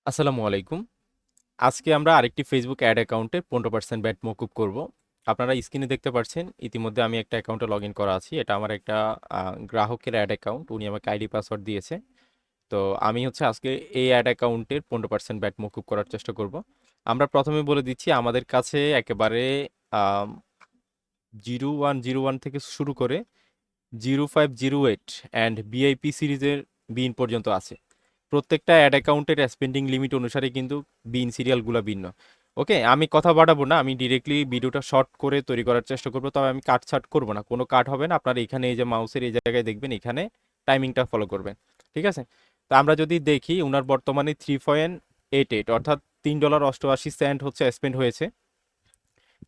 আসসালামু আলাইকুম। আজকে আমরা আরেকটি ফেসবুক অ্যাড অ্যাকাউন্টে 15% ব্যাট মকুব করব। আপনারা স্ক্রিনে দেখতে পাচ্ছেন ইতিমধ্যে আমি একটা অ্যাকাউন্টে লগ ইন করা আছি। এটা আমার একটা গ্রাহকের অ্যাড অ্যাকাউন্ট। উনি আমাকে আইডি পাসওয়ার্ড দিয়েছে। তো আমি হচ্ছে আজকে এই অ্যাড অ্যাকাউন্টের 15% ব্যাট মকুব করার চেষ্টা করব। আমরা প্রথমে বলে দিচ্ছি আমাদের কাছে একেবারে 0101 থেকে শুরু করে 0508 অ্যান্ড বিআইপি সিরিজের বিন পর্যন্ত আছে। প্রত্যেকটা অ্যাড অ্যাকাউন্টের স্পেন্ডিং লিমিট অনুসারে কিন্তু বিন সিরিয়ালগুলো ভিন্ন। ওকে, আমি কথা বাড়াবো না, আমি ডিরেক্টলি ভিডিওটা শর্ট করে তৈরি করার চেষ্টা করবো। তবে আমি কাট ছাট করবো না, কোনো কাট হবে না। আপনারা এখানে এই যে মাউসের এই জায়গায় দেখবেন, এখানে টাইমিংটা ফলো করবেন। ঠিক আছে, তো আমরা যদি দেখি ওনার বর্তমানে 3.88 অর্থাৎ $3.88 হচ্ছে স্পেন্ড হয়েছে।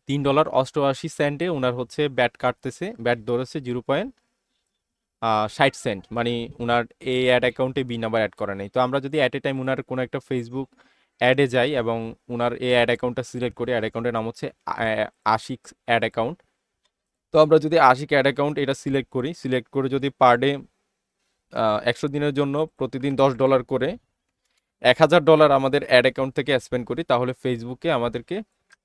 $3.88 ওনার হচ্ছে ব্যাট কাটতেছে, ব্যাট ধরেছে 0.60 সেন্ট, মানে উনার এই অ্যাড অ্যাকাউন্টে বি নাম্বার অ্যাড করা নেই। তো আমরা যদি অ্যাট এ টাইম উনার কোনো একটা ফেসবুক অ্যাডে যাই এবং উনার এই অ্যাড অ্যাকাউন্টটা সিলেক্ট করি, অ্যাড অ্যাকাউন্টের নাম হচ্ছে আশিক অ্যাড অ্যাকাউন্ট। তো আমরা যদি আশিক অ্যাড অ্যাকাউন্ট এটা সিলেক্ট করি, সিলেক্ট করে যদি পার ডে 100 দিনের জন্য প্রতিদিন $10 করে $1000 আমাদের অ্যাড অ্যাকাউন্ট থেকে স্পেন্ড করি, তাহলে ফেসবুকে আমাদেরকে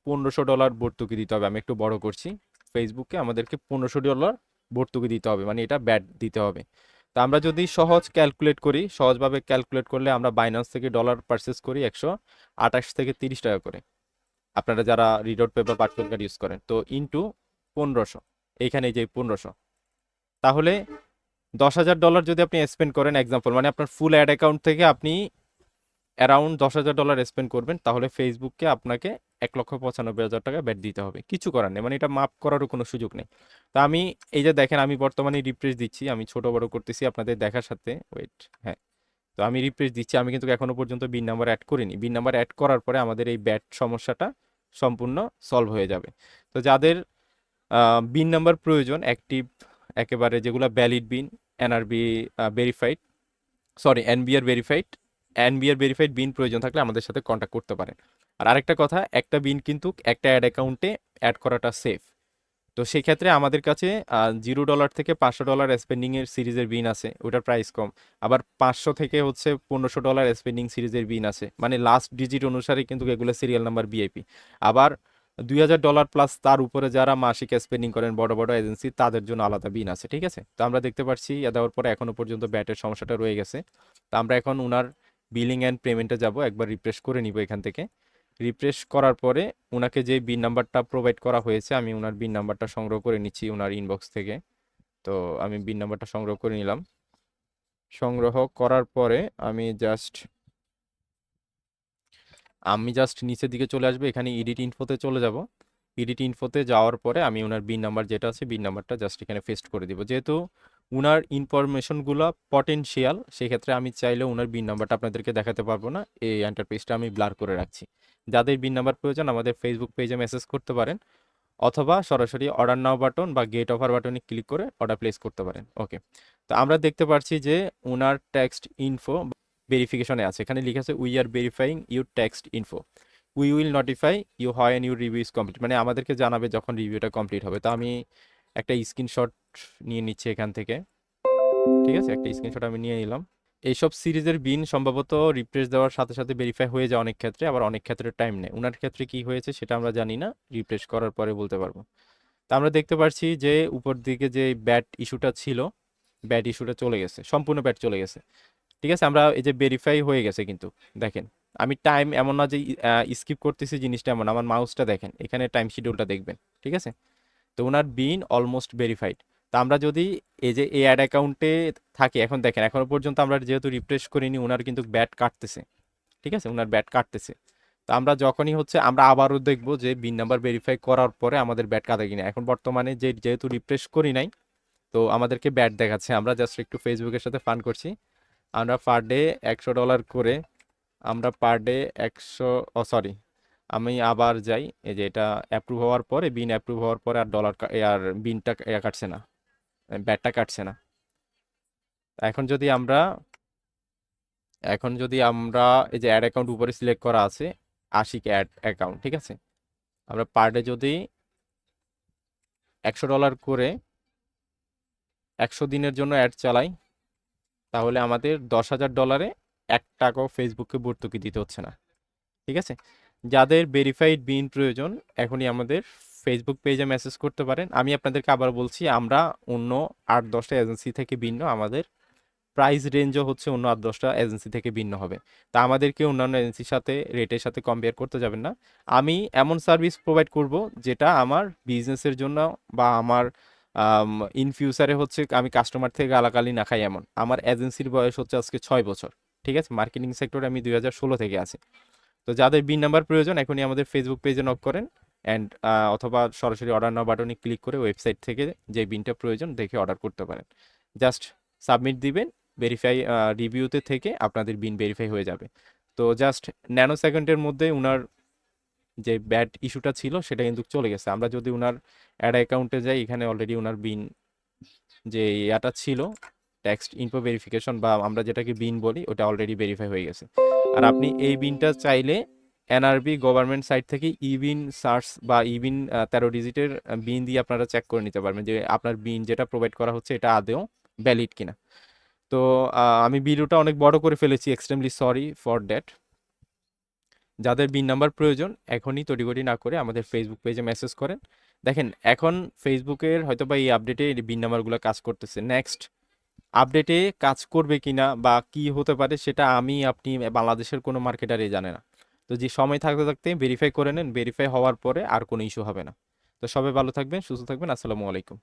$1500 ভর্তুকি দিতে হবে। আমি একটু বড় করছি, ফেসবুকে আমাদেরকে $1500 ভর্তুকি দিতে হবে, মানে এটা ব্যাট দিতে হবে। তা আমরা যদি সহজ ক্যালকুলেট করি, সহজভাবে ক্যালকুলেট করলে আমরা বাইন্যান্স থেকে ডলার পারচেস করি 128 থেকে 30 টাকা করে। আপনারা যারা রিডট পে বা ভার্চুয়াল কার্ড ইউজ করেন, তো ইন্টু 1500, এইখানে যে 1500, তাহলে $10,000 যদি আপনি স্পেন্ড করেন এক্সাম্পল, মানে আপনার ফুল অ্যাড অ্যাকাউন্ট থেকে আপনি অ্যারাউন্ড $10,000 স্পেন্ড করবেন, তাহলে ফেসবুককে আপনাকে 1,95,000 টাকা ব্যাট দিতে হবে। কিছু করার নেই, মানে এটা মাপ করারও কোনো সুযোগ নেই। তো আমি এই যে দেখেন, আমি বর্তমানে রিফ্রেশ দিচ্ছি, আমি ছোট বড় করতেছি আপনাদের দেখার সাথে। ওয়েট, হ্যাঁ, তো আমি রিফ্রেশ দিচ্ছি। আমি কিন্তু এখনো পর্যন্ত বিন নাম্বার অ্যাড করিনি। বিন নাম্বার অ্যাড করার পরে আমাদের এই ব্যাট সমস্যাটা সম্পূর্ণ সলভ হয়ে যাবে। তো যাদের বিন নাম্বার প্রয়োজন অ্যাক্টিভ, একেবারে যেগুলো valid BIN, NRB verified, sorry NBR verified, NBR verified BIN প্রয়োজন থাকলে আমাদের সাথে কন্ট্যাক্ট করতে পারেন। আর আরেকটা কথা, একটা বিন কিন্তু একটা অ্যাড অ্যাকাউন্টে অ্যাড করাটা সেফ। তো সেই ক্ষেত্রে আমাদের কাছে $0 থেকে $500 স্পেন্ডিংয়ের সিরিজের বিন আছে, ওটার প্রাইস কম। আবার 500 থেকে হচ্ছে $1500 স্পেন্ডিং সিরিজের বিন আছে, মানে লাস্ট ডিজিট অনুসারে কিন্তু এগুলো সিরিয়াল নাম্বার বিআইপি। আবার $2,000 প্লাস তার উপরে যারা মাসিক স্পেন্ডিং করেন বড় বড় এজেন্সি, তাদের জন্য আলাদা বিন আছে। ঠিক আছে, তো আমরা দেখতে পাচ্ছি দেওয়ার পরে এখনো পর্যন্ত ব্যাটের সমস্যাটা রয়ে গেছে। তো আমরা এখন ওনার বিলিং অ্যান্ড পেমেন্টে যাব, একবার রিফ্রেশ করে নিব এখান থেকে। রিফ্রেশ করার পরে ওনাকে যে বিন নাম্বারটা প্রোভাইড করা হয়েছে, আমি ওনার বিন নাম্বারটা সংগ্রহ করে নিচ্ছি ওনার ইনবক্স থেকে। তো আমি বিন নাম্বারটা সংগ্রহ করে নিলাম। সংগ্রহ করার পরে আমি জাস্ট নিচের দিকে চলে আসবে, এখানে এডিট ইনফোতে চলে যাব। এডিট ইনফোতে যাওয়ার পরে আমি ওনার বিন নাম্বার যেটা আছে, বিন নাম্বারটা জাস্ট এখানে পেস্ট করে দিব। যেহেতু উনার ইনফরমেশনগুলো পটেনশিয়াল, সেক্ষেত্রে আমি চাইলে ওনার বিন নাম্বারটা আপনাদেরকে দেখাতে পারবো না, এই ইন্টারফেসটা আমি ব্লার করে রাখছি। যাদের বিন নাম্বার প্রয়োজন আমাদের ফেসবুক পেজে মেসেজ করতে পারেন, অথবা সরাসরি অর্ডার নাও বাটন বা গেট অফার বাটনে ক্লিক করে অর্ডার প্লেস করতে পারেন। ওকে, তো আমরা দেখতে পাচ্ছি যে ওনার টেক্সট ইনফো ভেরিফিকেশনে আছে, এখানে লিখা আছে we are verifying your text info, we will notify you when your review is complete, মানে আমাদেরকে জানাবে যখন রিভিউটা কমপ্লিট হবে। তো আমি একটা স্ক্রিনশট নিয়ে নিচ্ছি এখান থেকে। ঠিক আছে, একটা স্ক্রিনশট আমি নিয়ে নিলাম। এইসব সিরিজের বিন সম্ভবত রিফ্রেশ দেওয়ার সাথে সাথে ভেরিফাই হয়ে যায় অনেক ক্ষেত্রে, আবার অনেক ক্ষেত্রে টাইম নেয়। ওনার ক্ষেত্রে কি হয়েছে সেটা আমরা জানি না, রিফ্রেশ করার পরে বলতে পারবো। তা আমরা দেখতে পাচ্ছি যে উপর দিকে যে ব্যাট ইস্যুটা ছিল, ব্যাট ইস্যুটা চলে গেছে, সম্পূর্ণ ব্যাট চলে গেছে। ঠিক আছে, আমরা এই যে ভেরিফাই হয়ে গেছে কিন্তু দেখেন, আমি টাইম এমন না যে স্কিপ করতেছি জিনিসটা, এমন আমার মাউসটা দেখেন, এখানে টাইম শিডিউলটা দেখবেন। ঠিক আছে, তো ওনার বিন অলমোস্ট ভেরিফাইড। তা আমরা যদি এই যে এই অ্যাড অ্যাকাউন্টে থাকি, এখন দেখেন এখনো পর্যন্ত আমরা যেহেতু রিফ্রেশ করিনি, ওনার কিন্তু ব্যাট কাটতেছে। ঠিক আছে, ওনার ব্যাট কাটতেছে। তো আমরা যখনই হচ্ছে আমরা আবারও দেখবো যে বিন নাম্বার ভেরিফাই করার পরে আমাদের ব্যাট কাটে কিনা। এখন বর্তমানে যেহেতু রিফ্রেশ করি নাই, তো আমাদেরকে ব্যাট দেখাচ্ছে। আমরা জাস্ট একটু ফেসবুকের সাথে ফান করছি। আমরা পার ডে $100 করে, আমরা পার ডে 100, ও সরি, আমি আবার যাই। এই যে এটা অ্যাপ্রুভ হওয়ার পরে, বিন অ্যাপ্রুভ হওয়ার পরে আর আর বিনটা কাটছে না, ব্যাটটা কাটছে না। এখন যদি আমরা এই যে অ্যাড অ্যাকাউন্ট উপরে সিলেক্ট করা আছে, আশিক অ্যাড অ্যাকাউন্ট, ঠিক আছে, আমরা পার ডে যদি $100 করে 100 দিনের জন্য অ্যাড চালাই, তাহলে আমাদের $10,000 1 টাকাও ফেসবুককে ভর্তুকি দিতে হচ্ছে না। ঠিক আছে? যাদের ভেরিফাইড বিন প্রয়োজন এখনই আমাদের ফেসবুক পেজে মেসেজ করতে পারেন। আমি আপনাদেরকে আবার বলছি, আমরা অন্য 8-10টা এজেন্সি থেকে ভিন্ন, আমাদের প্রাইস রেঞ্জও হচ্ছে অন্য 8-10টা এজেন্সি থেকে ভিন্ন হবে। তা আমাদেরকে অন্যান্য এজেন্সির সাথে রেটের সাথে কম্পেয়ার করতে যাবেন না। আমি এমন সার্ভিস প্রোভাইড করব যেটা আমার বিজনেসের জন্য বা আমার ইন ফিউচারে হচ্ছে আমি কাস্টমার থেকে গালাগালি না খাই এমন। আমার এজেন্সির বয়স হচ্ছে আজকে 6 বছর। ঠিক আছে? মার্কেটিং সেক্টরে আমি 2016 থেকে আছি। তো যাদের বিন নাম্বার প্রয়োজন এখনই আমাদের ফেসবুক পেজে নক করেন অ্যান্ড অথবা সরাসরি অর্ডার নাও বাটনে ক্লিক করে ওয়েবসাইট থেকে যে বিনটা প্রয়োজন দেখে অর্ডার করতে পারেন। জাস্ট সাবমিট দিবেন, ভেরিফাই রিভিউতে থেকে আপনাদের বিন ভেরিফাই হয়ে যাবে। তো জাস্ট ন্যানো সেকেন্ডের মধ্যে উনার যে ব্যাড ইস্যুটা ছিল সেটা কিন্তু চলে গেছে। আমরা যদি উনার অ্যাড অ্যাকাউন্টে যাই, এখানে অলরেডি উনার বিন যে ইয়াটা ছিল টেক্সট ইনফো ভেরিফিকেশন বা আমরা যেটাকে বিন বলি, ওটা অলরেডি ভেরিফাই হয়ে গেছে। আর আপনি এই বিনটা চাইলে এনআরবি গভর্নমেন্ট সাইট থেকে ইবিন সার্চ বা ইবিন 13 ডিজিটের বিন দিয়ে আপনারা চেক করে নিতে পারবেন যে আপনার বিন যেটা প্রোভাইড করা হচ্ছে এটা আদৌ ভ্যালিড কিনা। তো আমি ভিডিওটা অনেক বড় করে ফেলেছি, এক্সট্রিমলি সরি ফর দ্যাট। যাদের বিন নাম্বার প্রয়োজন এখনই তড়িঘড়ি না করে আমাদের ফেসবুক পেজে মেসেজ করেন। দেখেন এখন ফেসবুকের হয়তো বা এই আপডেটে এই বিন নাম্বারগুলো কাজ করতেছে, নেক্সট আপডেটে কাজ করবে কিনা বা কি হতে পারে সেটা আমি আপনি বাংলাদেশের কোনো মার্কেটারই জানে না। তো যে সময় থাকতে থাকতে ভেরিফাই করে নেন, ভেরিফাই হওয়ার পরে আর কোনো ইস্যু হবে না। তো সবাই ভালো থাকবেন, সুস্থ থাকবেন। আসসালামু আলাইকুম।